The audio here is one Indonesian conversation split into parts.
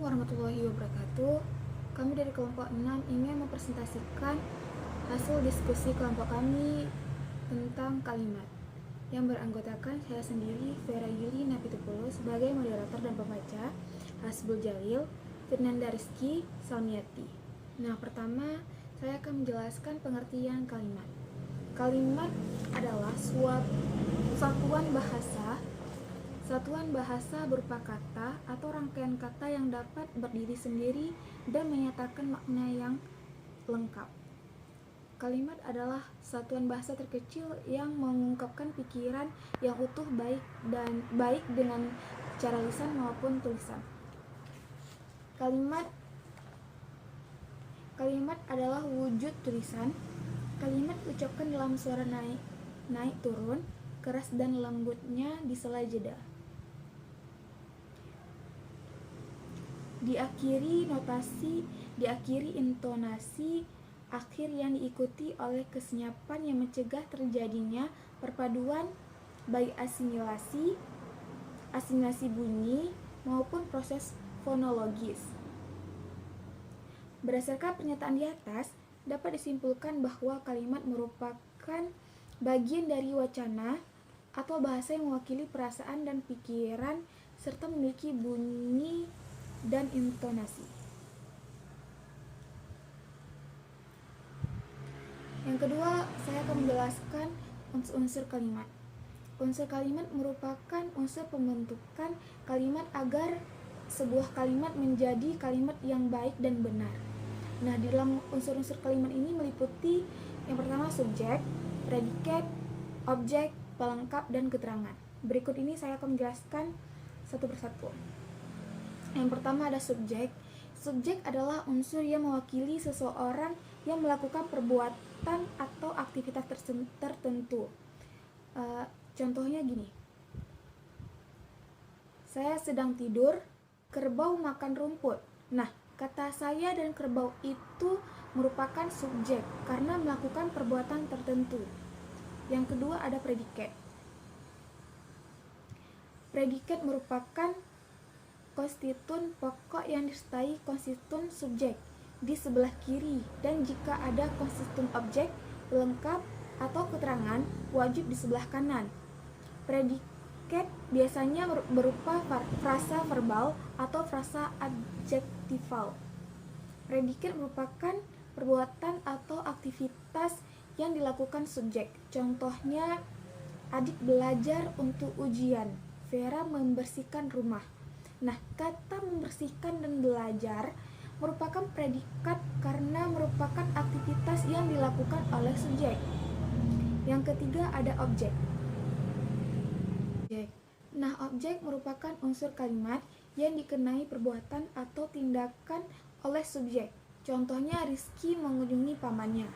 Warahmatullahi wabarakatuh. Kami dari kelompok 6 ingin mempresentasikan hasil diskusi kelompok kami tentang kalimat yang beranggotakan saya sendiri, Vera Yuli Napitupulu sebagai moderator dan pembaca, Hasbul Jalil, Firnanda Rizky, Salmiati. Nah, pertama saya akan menjelaskan pengertian kalimat. Kalimat adalah satuan bahasa. Satuan bahasa berupa kata atau rangkaian kata yang dapat berdiri sendiri dan menyatakan makna yang lengkap. Kalimat adalah satuan bahasa terkecil yang mengungkapkan pikiran yang utuh baik dengan cara lisan maupun tulisan. Kalimat adalah wujud tulisan. Kalimat diucapkan dalam suara naik turun, keras dan lembutnya di sela jeda. Diakhiri intonasi akhir yang diikuti oleh kesenyapan yang mencegah terjadinya perpaduan baik asimilasi bunyi maupun proses fonologis. Berdasarkan pernyataan di atas, dapat disimpulkan bahwa kalimat merupakan bagian dari wacana atau bahasa yang mewakili perasaan dan pikiran serta memiliki bunyi dan intonasi. Yang kedua, saya akan menjelaskan unsur kalimat. Unsur kalimat merupakan unsur pembentukan kalimat agar sebuah kalimat menjadi kalimat yang baik dan benar. Nah, di dalam unsur-unsur kalimat ini meliputi yang pertama subjek, predikat, objek, pelengkap, dan keterangan. Berikut ini saya akan menjelaskan satu persatu. Yang pertama ada subjek. Subjek adalah unsur yang mewakili seseorang yang melakukan perbuatan atau aktivitas tertentu. Contohnya gini. Saya sedang tidur, kerbau makan rumput. Nah, kata saya dan kerbau itu merupakan subjek karena melakukan perbuatan tertentu. Yang kedua ada predikat. Predikat merupakan konstituen pokok yang disertai konstituen subjek di sebelah kiri, dan jika ada konstituen objek, pelengkap, atau keterangan wajib di sebelah kanan. Predikat biasanya berupa frasa verbal atau frasa adjektifal. Predikat merupakan perbuatan atau aktivitas yang dilakukan subjek. Contohnya, adik belajar untuk ujian, Vera membersihkan rumah. Nah, kata membersihkan dan belajar merupakan predikat karena merupakan aktivitas yang dilakukan oleh subjek. Yang ketiga ada objek. Nah, objek merupakan unsur kalimat yang dikenai perbuatan atau tindakan oleh subjek. Contohnya, Rizky mengunjungi pamannya.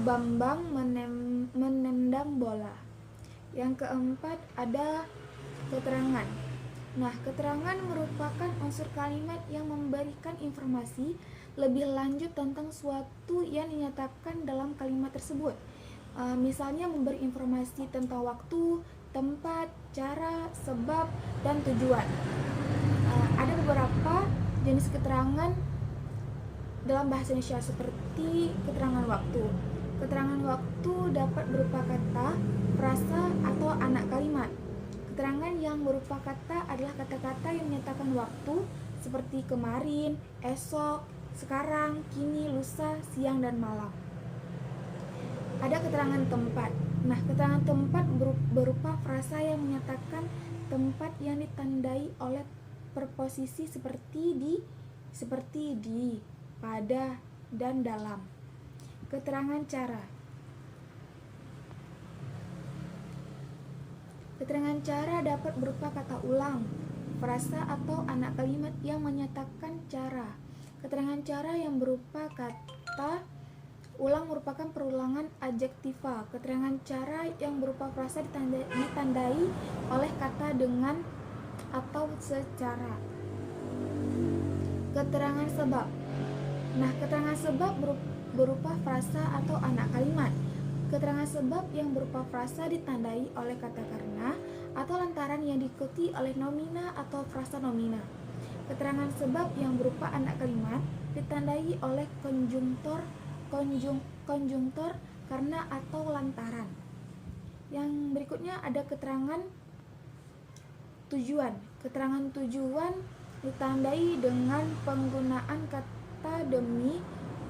Bambang menendang bola. Yang keempat ada keterangan. Nah, keterangan merupakan unsur kalimat yang memberikan informasi lebih lanjut tentang suatu yang dinyatakan dalam kalimat tersebut. Misalnya memberi informasi tentang waktu, tempat, cara, sebab, dan tujuan. Ada beberapa jenis keterangan dalam bahasa Indonesia seperti keterangan waktu. Keterangan waktu dapat berupa kata, frasa, atau anak kalimat. Keterangan yang berupa kata adalah kata-kata yang menyatakan waktu seperti kemarin, esok, sekarang, kini, lusa, siang, dan malam. Ada keterangan tempat. Nah, keterangan tempat berupa frasa yang menyatakan tempat yang ditandai oleh preposisi seperti di, pada, dan dalam. Keterangan cara. Keterangan cara dapat berupa kata ulang, frasa, atau anak kalimat yang menyatakan cara. Keterangan cara yang berupa kata ulang merupakan perulangan adjektiva. Keterangan cara yang berupa frasa ditandai oleh kata dengan atau secara. Keterangan sebab. Nah, keterangan sebab berupa frasa atau anak kalimat. Keterangan sebab yang berupa frasa ditandai oleh kata karena atau lantaran yang diikuti oleh nomina atau frasa nomina. Keterangan sebab yang berupa anak kalimat ditandai oleh konjungtor karena atau lantaran. Yang berikutnya ada keterangan tujuan. Keterangan tujuan ditandai dengan penggunaan kata demi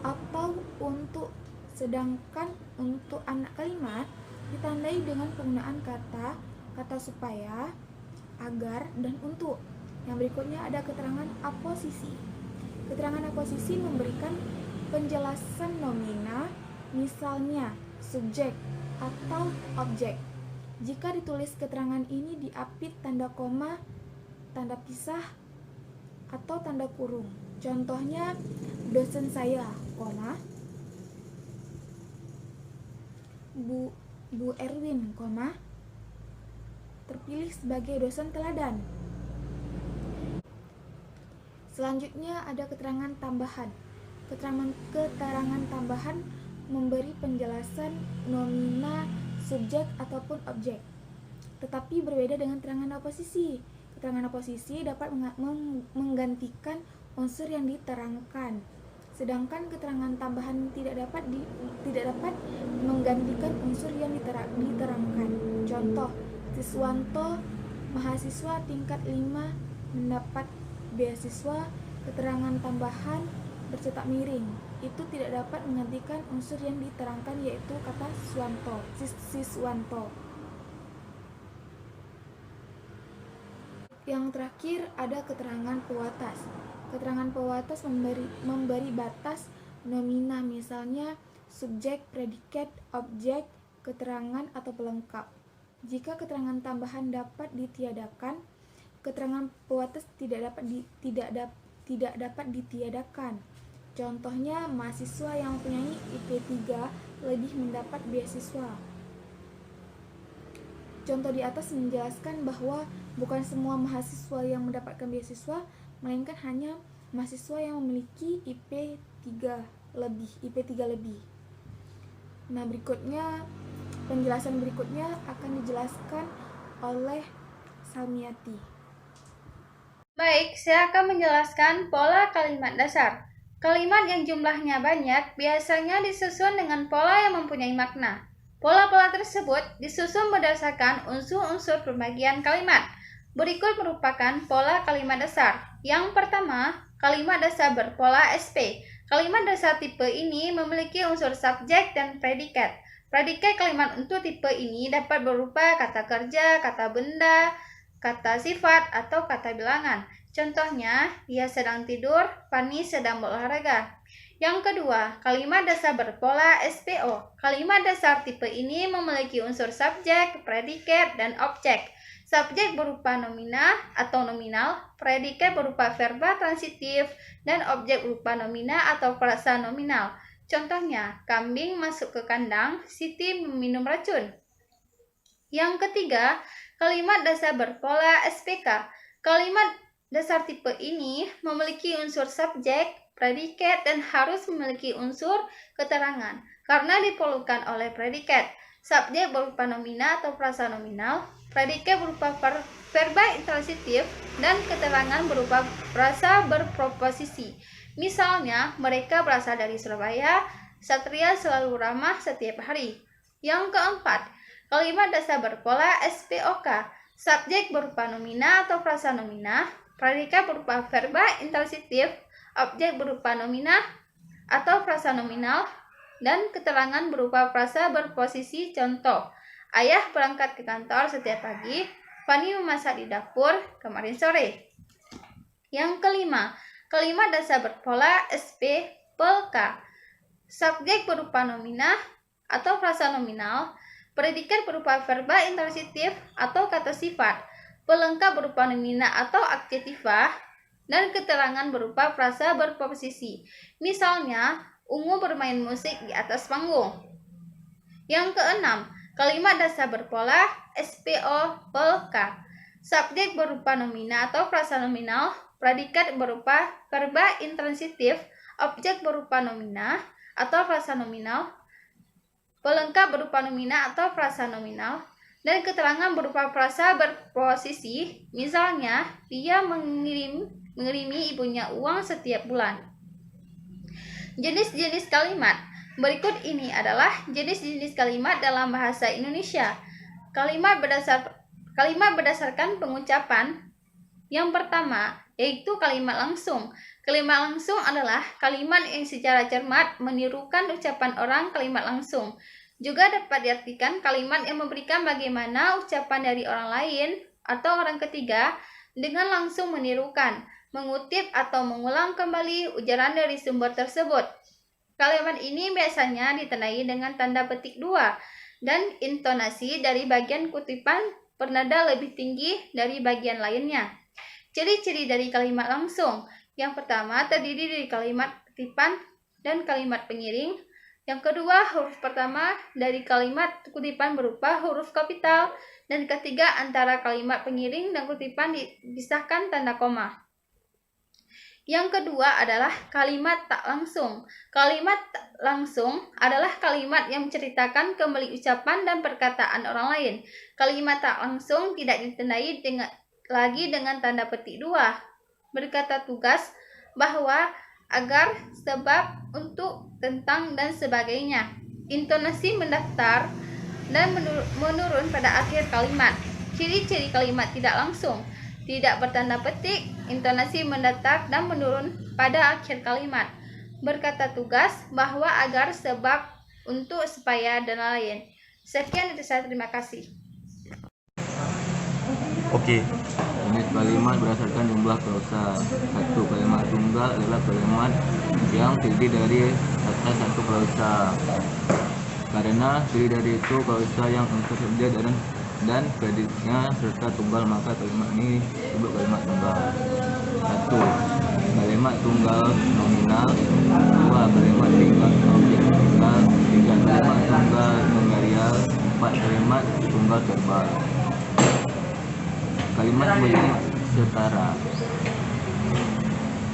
atau untuk, sedangkan untuk anak kalimat ditandai dengan penggunaan kata supaya, agar, dan untuk. Yang berikutnya ada keterangan aposisi. Keterangan aposisi memberikan penjelasan nomina, misalnya subjek atau objek. Jika ditulis keterangan ini diapit tanda koma, tanda pisah, atau tanda kurung. Contohnya, dosen saya, koma, Bu Erwin, koma, terpilih sebagai dosen teladan. Selanjutnya ada keterangan tambahan. Keterangan tambahan memberi penjelasan nomina, subjek, ataupun objek, tetapi berbeda dengan keterangan aposisi. Keterangan aposisi dapat menggantikan unsur yang diterangkan, sedangkan keterangan tambahan tidak dapat menggantikan unsur yang diterangkan. Contoh, Siswanto, mahasiswa tingkat 5 mendapat beasiswa. Keterangan tambahan bercetak miring itu tidak dapat menggantikan unsur yang diterangkan, yaitu kata Siswanto. Yang terakhir ada keterangan pewatas. Keterangan pewatas memberi batas nomina, misalnya subjek, predikat, objek, keterangan atau pelengkap. Jika keterangan tambahan dapat ditiadakan, keterangan pewatas tidak dapat ditiadakan. Contohnya, mahasiswa yang mempunyai IP 3 lebih mendapat beasiswa. Contoh di atas menjelaskan bahwa bukan semua mahasiswa yang mendapatkan beasiswa, melainkan hanya mahasiswa yang memiliki IP 3 lebih. Nah, penjelasan berikutnya akan dijelaskan oleh Salmiati. Baik, saya akan menjelaskan pola kalimat dasar. Kalimat yang jumlahnya banyak biasanya disusun dengan pola yang mempunyai makna. Pola-pola tersebut disusun berdasarkan unsur-unsur pembagian kalimat. Berikut merupakan pola kalimat dasar. Yang pertama, kalimat dasar berpola SP. Kalimat dasar tipe ini memiliki unsur subjek dan predikat. Predikat kalimat untuk tipe ini dapat berupa kata kerja, kata benda, kata sifat, atau kata bilangan. Contohnya, dia sedang tidur, Fani sedang berolahraga. Yang kedua, kalimat dasar berpola SPO. Kalimat dasar tipe ini memiliki unsur subjek, predikat, dan objek. Subjek berupa nomina atau nominal, predikat berupa verba transitif, dan objek berupa nomina atau frasa nominal. Contohnya, kambing masuk ke kandang, Siti meminum racun. Yang ketiga, kalimat dasar berpola SPK. Kalimat dasar tipe ini memiliki unsur subjek, predikat, dan harus memiliki unsur keterangan karena diperlukan oleh predikat. Subjek berupa nomina atau frasa nominal, predikat berupa verba intransitif, dan keterangan berupa frasa berproposisi. Misalnya, mereka berasal dari Surabaya, Satria selalu ramah setiap hari. Yang keempat, kalimat dasar berpola SPOK. Subjek berupa nomina atau frasa nomina, predikat berupa verba intransitif, objek berupa nomina atau frasa nominal, dan keterangan berupa frasa berposisi. Contoh, ayah berangkat ke kantor setiap pagi, Fani memasak di dapur kemarin sore. Yang kelima, kalimat dasar berpola SPPK. Subjek berupa nomina atau frasa nominal, predikat berupa verba intransitif atau kata sifat, pelengkap berupa nomina atau adjektiva, dan keterangan berupa frasa berposisi. Misalnya, Ungu bermain musik di atas panggung. Yang keenam, kalimat dasar berpola SPOPK. Subjek berupa nomina atau frasa nominal, predikat berupa verba intransitif, objek berupa nomina atau frasa nominal, pelengkap berupa nomina atau frasa nominal, dan keterangan berupa frasa berposisi. Misalnya, dia mengirim mengirimi ibunya uang setiap bulan. Jenis-jenis kalimat. Berikut ini adalah jenis-jenis kalimat dalam bahasa Indonesia. Kalimat berdasarkan pengucapan. Yang pertama, yaitu kalimat langsung. Kalimat langsung adalah kalimat yang secara cermat menirukan ucapan orang kalimat langsung. Juga dapat diartikan kalimat yang memberikan bagaimana ucapan dari orang lain atau orang ketiga dengan langsung menirukan, mengutip atau mengulang kembali ujaran dari sumber tersebut. Kalimat ini biasanya ditandai dengan tanda petik 2 dan intonasi dari bagian kutipan bernada lebih tinggi dari bagian lainnya. Ciri-ciri dari kalimat langsung. Yang pertama terdiri dari kalimat kutipan dan kalimat pengiring. Yang kedua, huruf pertama dari kalimat kutipan berupa huruf kapital. Dan ketiga, antara kalimat pengiring dan kutipan dipisahkan tanda koma. Yang kedua adalah kalimat tak langsung. Kalimat tak langsung adalah kalimat yang menceritakan kembali ucapan dan perkataan orang lain. Kalimat tak langsung tidak ditandai lagi dengan tanda petik 2. Berkata tugas, bahwa, agar, sebab, untuk, tentang, dan sebagainya. Intonasi mendaftar dan menurun pada akhir kalimat. Ciri-ciri kalimat tidak langsung. Tidak bertanda petik, intonasi mendatar dan menurun pada akhir kalimat. Berkata tugas, bahwa, agar, sebab, untuk, supaya, dan lain. Sekian dari saya, terima kasih. Oke. Jenis kalimat berdasarkan jumlah klausa. 1. Kalimat tunggal adalah kalimat yang terdiri dari atas satu klausa. Karena terdiri dari itu klausa yang unsur subjek dan predikatnya serta tunggal, maka kalimat ini disebut kalimat tunggal. 1. Kalimat tunggal nominal. 2. Kalimat tinggal objek tunggal. 3. Kalimat tunggal nominal. 4. Kalimat tunggal verbal. Kalimat majemuk setara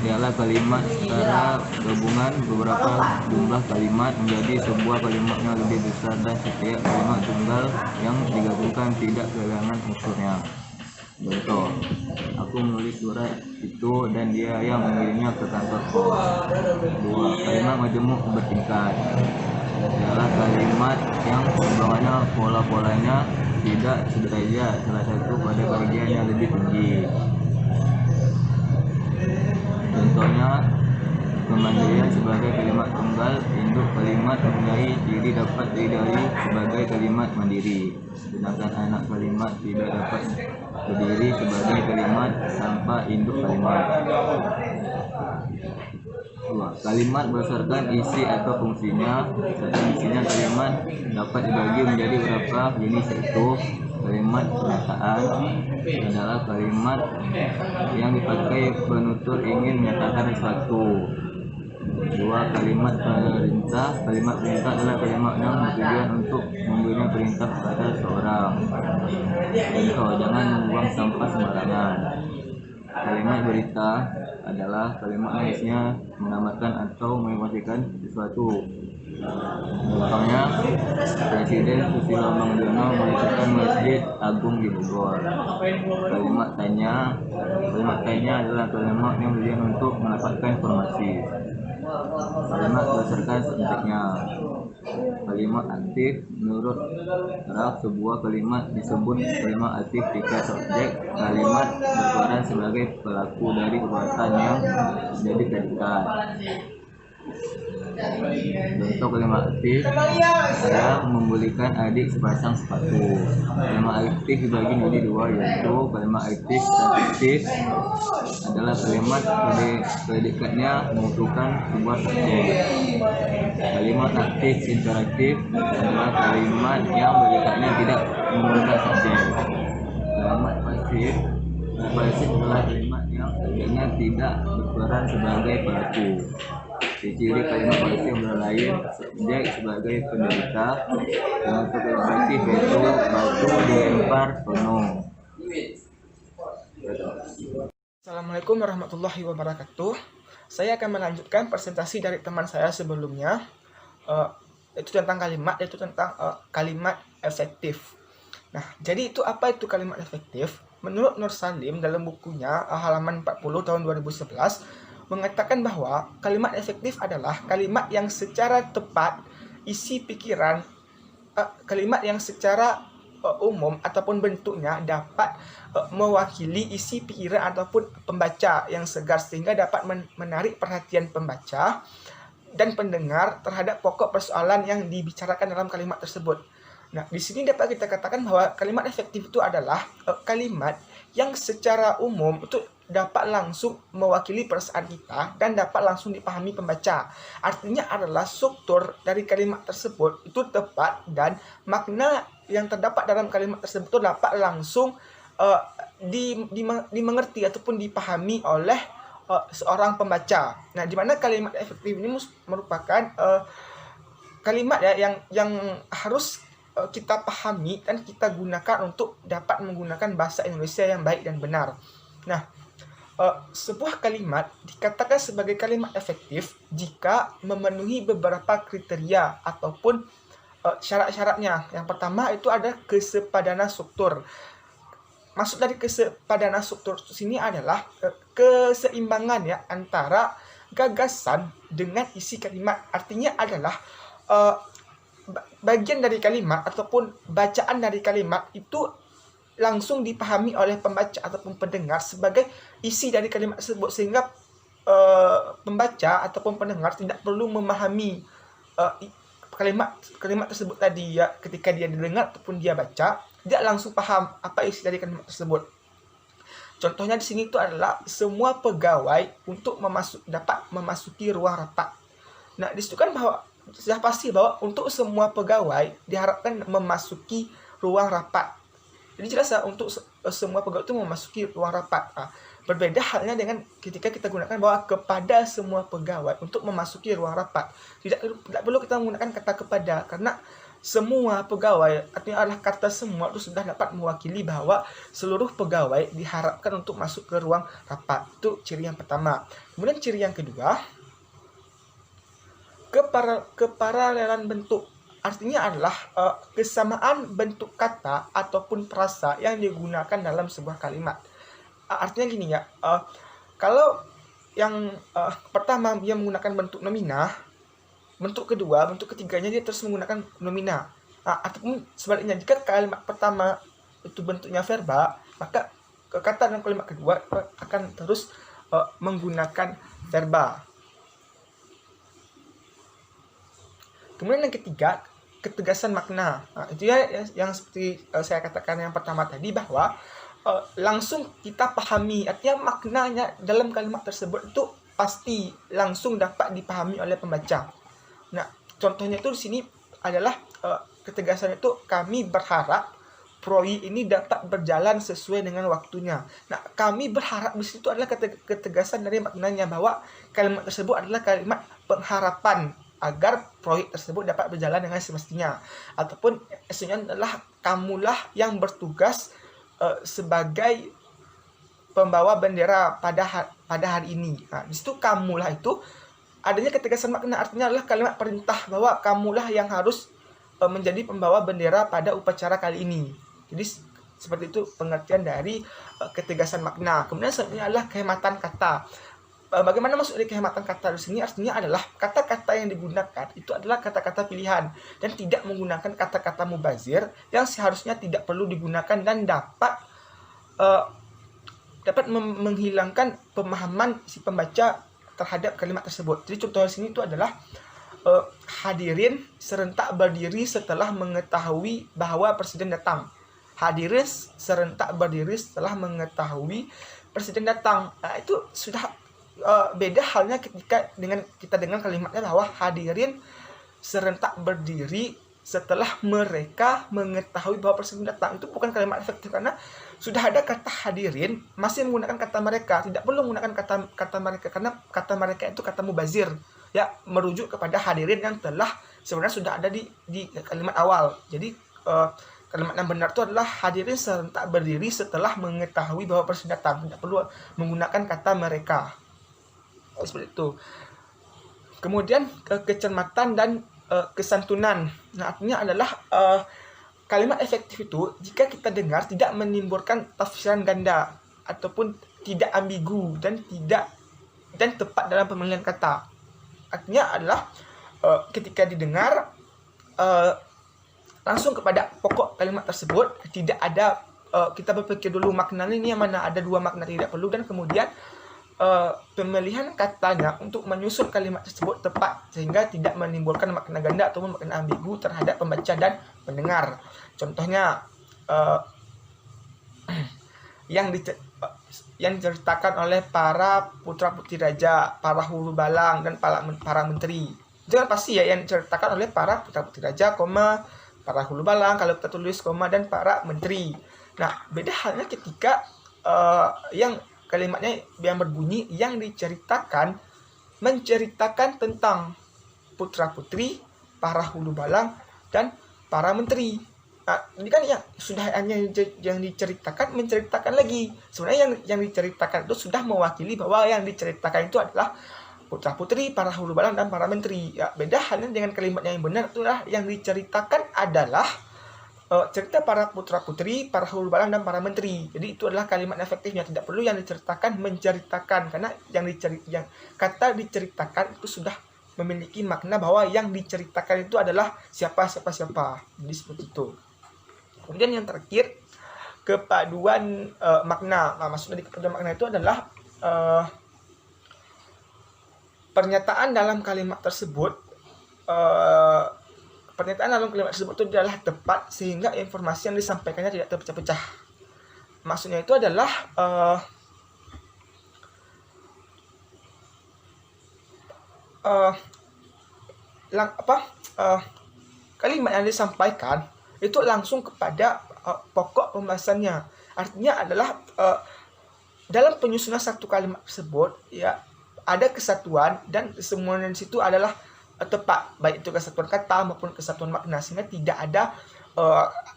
ialah kalimat setara gabungan beberapa jumlah kalimat menjadi sebuah kalimat yang lebih besar, dan setiap kalimat tunggal yang digabungkan tidak kehilangan unsurnya. Contoh, aku menulis surat itu dan dia yang mengirimnya ke kantor pos. 2. Kalimat majemuk bertingkat ialah kalimat yang semuanya pola-polanya tidak sederajat, salah satu pada bagian yang lebih tinggi. Contohnya, kemandirian sebagai kalimat tunggal. Induk kalimat mempunyai ciri dapat didalili sebagai kalimat mandiri, sedangkan anak kalimat tidak dapat berdiri sebagai kalimat tanpa induk kalimat. 2. Kalimat berdasarkan isi atau fungsinya. Satu, isinya kalimat dapat dibagi menjadi beberapa jenis, yaitu kalimat pernyataan adalah kalimat yang dipakai penutur ingin menyatakan sesuatu. 2. Kalimat perintah. Kalimat perintah adalah kalimat yang bertujuan untuk memberikan perintah kepada seorang. Contoh, jangan membuang sampah sembarangan. Kalimat berita adalah kalimat yang isinya menamatkan atau menginformasikan sesuatu. Contohnya, Presiden Susilo Bambang meresmikan Masjid Agung di Bogor. Kalimat tanya adalah kalimat yang bertujuan untuk mendapatkan informasi. Kalimat berdasarkan subjeknya. Kalimat aktif. Menurut Ralph, sebuah kalimat disebut kalimat aktif jika subjek kalimat berperan sebagai pelaku dari perbuatan yang menjadi predikat. Contoh kalimat aktif, saya membelikan adik sepasang sepatu. Kalimat aktif dibagi menjadi 2, yaitu kalimat aktif aktif adalah kalimat predikatnya membutuhkan sebuah subjek. Kalimat aktif interaktif adalah kalimat yang predikatnya tidak membutuhkan subjek. Kalimat pasif adalah kalimat yang subjeknya tidak berperan sebagai pelaku. Ciri kalimat pasif antara lain, subjek sebagai penderita, dan untuk kalimat pasif yaitu batu dilempar penuh. Assalamualaikum warahmatullahi wabarakatuh. Saya akan melanjutkan presentasi dari teman saya sebelumnya, yaitu tentang kalimat efektif. Nah, jadi apa itu kalimat efektif? menurut Nur Salim dalam bukunya halaman 40 tahun 2011 mengatakan bahwa kalimat efektif adalah kalimat yang secara tepat isi pikiran, kalimat yang secara umum ataupun bentuknya dapat mewakili isi pikiran ataupun pembaca yang segar sehingga dapat menarik perhatian pembaca dan pendengar terhadap pokok persoalan yang dibicarakan dalam kalimat tersebut. Nah, di sini dapat kita katakan bahwa kalimat efektif itu adalah kalimat yang secara umum itu dapat langsung mewakili perasaan kita dan dapat langsung dipahami pembaca. Artinya adalah struktur dari kalimat tersebut itu tepat dan makna yang terdapat dalam kalimat tersebut itu dapat langsung dimengerti ataupun dipahami oleh seorang pembaca. Nah, di mana kalimat efektif ini merupakan kalimat ya yang harus kita pahami dan kita gunakan untuk dapat menggunakan bahasa Indonesia yang baik dan benar. Nah, sebuah kalimat dikatakan sebagai kalimat efektif jika memenuhi beberapa kriteria ataupun syarat-syaratnya. Yang pertama itu ada kesepadanan struktur. Maksud dari kesepadanan struktur sini adalah keseimbangan ya antara gagasan dengan isi kalimat. Artinya adalah bagian dari kalimat ataupun bacaan dari kalimat itu langsung dipahami oleh pembaca ataupun pendengar sebagai isi dari kalimat tersebut sehingga pembaca ataupun pendengar tidak perlu memahami kalimat tersebut tadi ya ketika dia didengar ataupun dia baca tidak langsung paham apa isi dari kalimat tersebut. Contohnya di sini itu adalah semua pegawai untuk dapat memasuki ruang rapat. Nah, disitu kan bahwa sudah pasti bahwa untuk semua pegawai diharapkan memasuki ruang rapat. Jadi jelas untuk semua pegawai itu memasuki ruang rapat. Berbeda halnya dengan ketika kita gunakan bahwa kepada semua pegawai untuk memasuki ruang rapat. Tidak perlu kita menggunakan kata kepada karena semua pegawai artinya adalah kata semua itu sudah dapat mewakili bahwa seluruh pegawai diharapkan untuk masuk ke ruang rapat. Itu ciri yang pertama. Kemudian ciri yang kedua, keparalelan bentuk. Artinya adalah kesamaan bentuk kata ataupun frasa yang digunakan dalam sebuah kalimat. Artinya gini ya, kalau yang pertama dia menggunakan bentuk nomina, bentuk kedua, bentuk ketiganya dia terus menggunakan nomina. Ataupun sebaliknya, jika kalimat pertama itu bentuknya verba, maka kata dan kalimat kedua akan terus menggunakan verba. Kemudian yang ketiga, ketegasan makna. Itu ya yang seperti saya katakan yang pertama tadi bahwa langsung kita pahami, artinya maknanya dalam kalimat tersebut itu pasti langsung dapat dipahami oleh pembaca. Nah, contohnya itu di sini adalah ketegasan itu kami berharap proyek ini dapat berjalan sesuai dengan waktunya. Nah, kami berharap di situ adalah ketegasan dari maknanya bahwa kalimat tersebut adalah kalimat pengharapan agar proyek tersebut dapat berjalan dengan semestinya. Ataupun esoknya adalah kamulah yang bertugas sebagai pembawa bendera pada hari ini. Nah, di situ kamulah itu adanya ketegasan makna, artinya adalah kalimat perintah bahwa kamulah yang harus menjadi pembawa bendera pada upacara kali ini. Jadi seperti itu pengertian dari ketegasan makna. Kemudian selanjutnya adalah kehematan kata. Bagaimana maksud dari kehematan kata di sini? Artinya adalah kata-kata yang digunakan itu adalah kata-kata pilihan dan tidak menggunakan kata-kata mubazir yang seharusnya tidak perlu digunakan dan dapat menghilangkan pemahaman si pembaca terhadap kalimat tersebut. Jadi contoh di sini itu adalah hadirin serentak berdiri setelah mengetahui bahwa presiden datang. Hadirin serentak berdiri setelah mengetahui presiden datang. Nah, itu sudah beda halnya ketika kita dengan kalimatnya bahwa hadirin serentak berdiri setelah mereka mengetahui bahwa presiden datang. Itu bukan kalimat efektif karena sudah ada kata hadirin masih menggunakan kata mereka, tidak perlu menggunakan kata mereka karena kata mereka itu kata mubazir ya, merujuk kepada hadirin yang telah sebenarnya sudah ada di kalimat awal. Jadi kalimat yang benar itu adalah hadirin serentak berdiri setelah mengetahui bahwa presiden datang, tidak perlu menggunakan kata mereka. Seperti itu. Kemudian kecermatan dan kesantunan. Nah, artinya adalah kalimat efektif itu jika kita dengar tidak menimbulkan tafsiran ganda ataupun tidak ambigu dan tepat dalam pemilihan kata. Artinya adalah ketika didengar langsung kepada pokok kalimat tersebut, tidak ada kita berpikir dulu maknanya ini yang mana, ada dua makna tidak perlu, dan kemudian pemilihan katanya untuk menyusun kalimat tersebut tepat sehingga tidak menimbulkan makna ganda ataupun makna ambigu terhadap pembaca dan pendengar. Contohnya yang diceritakan oleh para putra-putri raja, para hulu balang, dan para menteri. Itu kan pasti ya yang diceritakan oleh para putra-putri raja, para hulu balang, kalau kita tulis dan para menteri. Nah, beda halnya ketika yang kalimatnya yang berbunyi yang menceritakan tentang putra-putri, para hulu balang, dan para menteri. Nah, ini kan yang sudah hanya yang diceritakan, menceritakan lagi. Sebenarnya yang diceritakan itu sudah mewakili bahwa yang diceritakan itu adalah putra-putri, para hulu balang, dan para menteri. Ya, beda halnya dengan kalimat yang benar, itulah yang diceritakan adalah cerita para putra-putri, para hulu balang, dan para menteri. Jadi itu adalah kalimat efektifnya. Tidak perlu yang diceritakan menceritakan, karena yang kata diceritakan itu sudah memiliki makna bahwa yang diceritakan itu adalah siapa. Jadi seperti itu. Kemudian yang terakhir, kepaduan makna. Nah, maksud dari kepaduan makna itu adalah pernyataan dalam kalimat tersebut itu adalah tepat sehingga informasi yang disampaikannya tidak terpecah-pecah. Maksudnya itu adalah kalimat yang disampaikan itu langsung kepada pokok pembahasannya. Artinya adalah dalam penyusunan satu kalimat tersebut ya ada kesatuan, dan semuanya di situ adalah tepat, baik itu kesatuan kata maupun kesatuan makna, sehingga tidak ada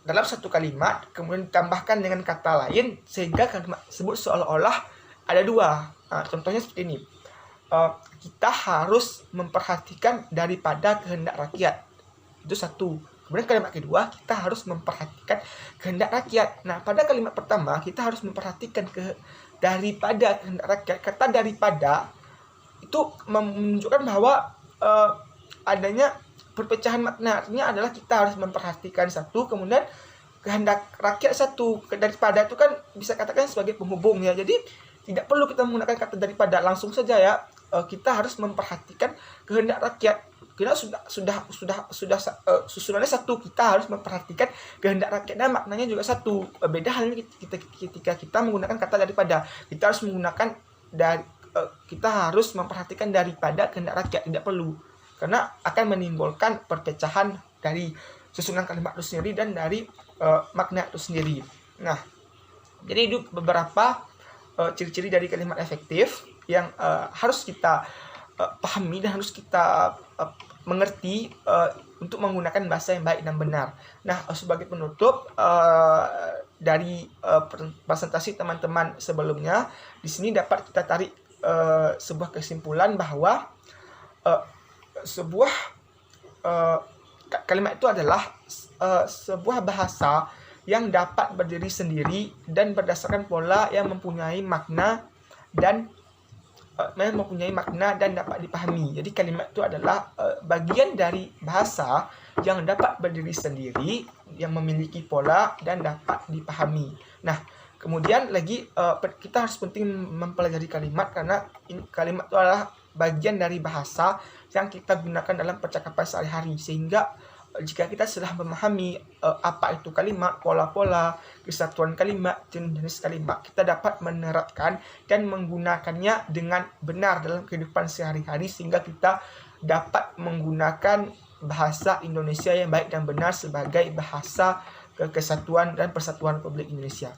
dalam satu kalimat kemudian ditambahkan dengan kata lain sehingga kalimat tersebut seolah-olah ada dua. Nah, contohnya seperti ini, kita harus memperhatikan daripada kehendak rakyat, itu satu. Kemudian kalimat kedua, kita harus memperhatikan kehendak rakyat. Nah, pada kalimat pertama kita harus memperhatikan daripada kehendak rakyat. Kata daripada itu menunjukkan bahwa adanya perpecahan makna. Artinya adalah kita harus memperhatikan satu, kemudian kehendak rakyat satu. Daripada itu kan bisa katakan sebagai penghubung ya. Jadi tidak perlu kita menggunakan kata daripada, langsung saja ya. Kita harus memperhatikan kehendak rakyat. Kita sudah susunannya satu, kita harus memperhatikan kehendak rakyat dan maknanya juga satu. Beda halnya ketika kita menggunakan kata daripada, kita harus menggunakan kita harus memperhatikan daripada kehendak rakyat, tidak perlu, karena akan menimbulkan perpecahan dari susunan kalimat itu sendiri dan dari makna itu sendiri. Nah, jadi itu beberapa ciri-ciri dari kalimat efektif yang harus kita pahami dan harus kita mengerti untuk menggunakan bahasa yang baik dan benar. Nah, sebagai penutup dari presentasi teman-teman sebelumnya, di sini dapat kita tarik sebuah kesimpulan bahwa sebuah kalimat itu adalah sebuah bahasa yang dapat berdiri sendiri dan berdasarkan pola yang mempunyai makna dan dapat dipahami. Jadi kalimat itu adalah bagian dari bahasa yang dapat berdiri sendiri, yang memiliki pola dan dapat dipahami. Nah, kemudian lagi kita harus penting mempelajari kalimat, karena kalimat itu adalah bagian dari bahasa yang kita gunakan dalam percakapan sehari-hari, sehingga jika kita sudah memahami apa itu kalimat, pola-pola, kesatuan kalimat, jenis kalimat, kita dapat menerapkan dan menggunakannya dengan benar dalam kehidupan sehari-hari, sehingga kita dapat menggunakan bahasa Indonesia yang baik dan benar sebagai bahasa kesatuan dan persatuan Republik Indonesia.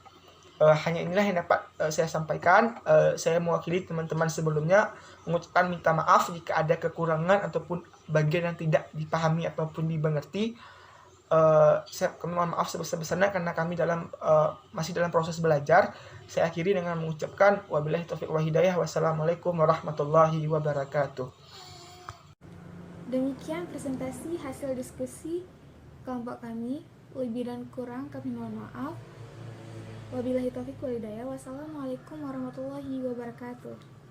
Hanya inilah yang dapat saya sampaikan. Saya mewakili teman-teman sebelumnya mengucapkan minta maaf jika ada kekurangan ataupun bagian yang tidak dipahami ataupun dimengerti. Saya mohon maaf sebesar-besarnya karena kami masih dalam proses belajar. Saya akhiri dengan mengucapkan wabillahi taufiq wal hidayah. Wassalamualaikum warahmatullahi wabarakatuh. Demikian presentasi hasil diskusi kelompok kami. Lebih dan kurang kami mohon maaf. Wabillahi taufiq wal hidayah. Wassalamualaikum warahmatullahi wabarakatuh.